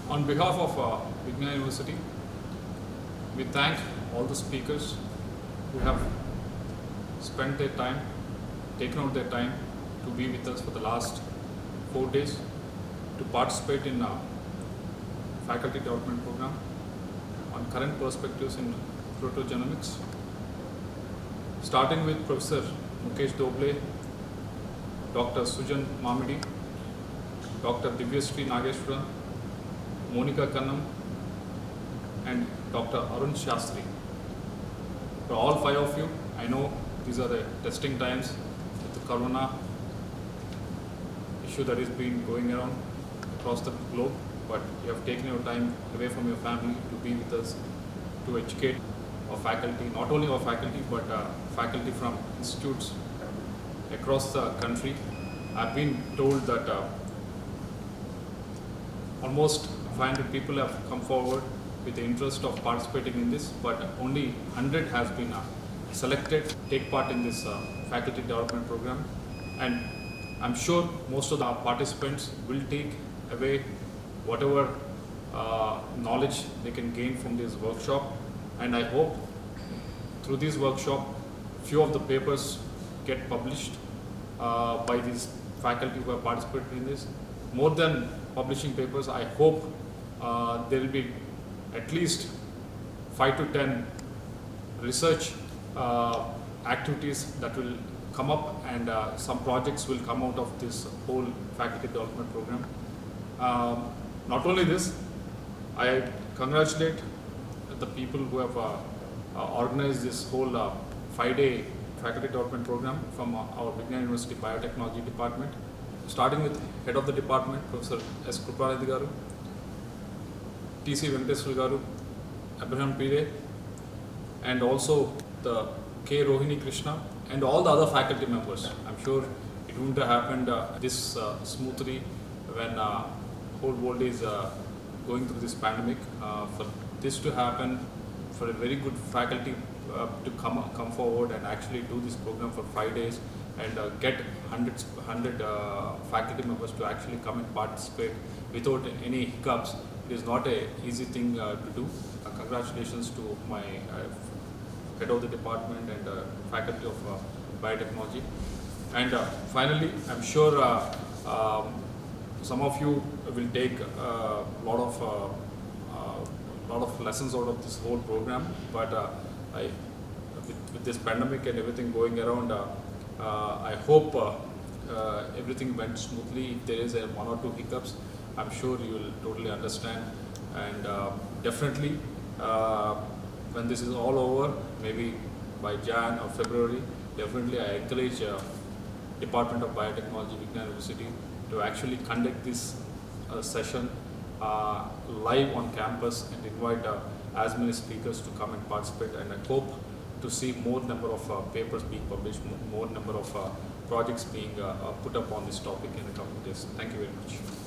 On behalf of Vignan University, we thank all the speakers who have spent their time, taken out their time to be with us for the last 4 days to participate in faculty development program on current perspectives in proteogenomics. Starting with Professor Mukesh Doble, Dr. Sujan Mamidi, Dr. Divyasri Nageshwaran, Monica Kannam, and Dr. Arun Shastri. For all 5 of you, I know these are the testing times with the corona issue that is being going around across the globe, but you have taken your time away from your family to be with us, to educate our faculty, not only our faculty, but faculty from institutes across the country. I've been told that almost 500 people have come forward with the interest of participating in this, but only 100 has been selected to take part in this faculty development program. And I'm sure most of the participants will take away whatever knowledge they can gain from this workshop. And I hope through this workshop, few of the papers get published by these faculty who have participated in this. More than publishing papers, I hope there will be at least 5 to 10 research activities that will come up, and some projects will come out of this whole faculty development program. Not only this, I congratulate the people who have organized this whole 5-day faculty development program from our Vignan University Biotechnology Department, starting with Head of the Department, Professor S. Krupanidhi Garu, T.C. Venkateswara Garu, Abraham Pire, and also the K. Rohini Krishna, and all the other faculty members. I'm sure it wouldn't have happened this smoothly when whole world is going through this pandemic. For this to happen, for a very good faculty to come forward and actually do this program for 5 days and get 100 faculty members to actually come and participate without any hiccups, it is not an easy thing to do. Congratulations to my head of the department and faculty of biotechnology. And finally, I'm sure some of you will take a lot of lessons out of this whole program. But with this pandemic and everything going around, I hope everything went smoothly. If there is one or two hiccups, I'm sure you will totally understand. And definitely, when this is all over, maybe by Jan or February, definitely I encourage Department of Biotechnology, Vignan University, to actually conduct this session live on campus and invite as many speakers to come and participate. And I hope to see more number of papers being published, more number of projects being put up on this topic in the coming days. Thank you very much.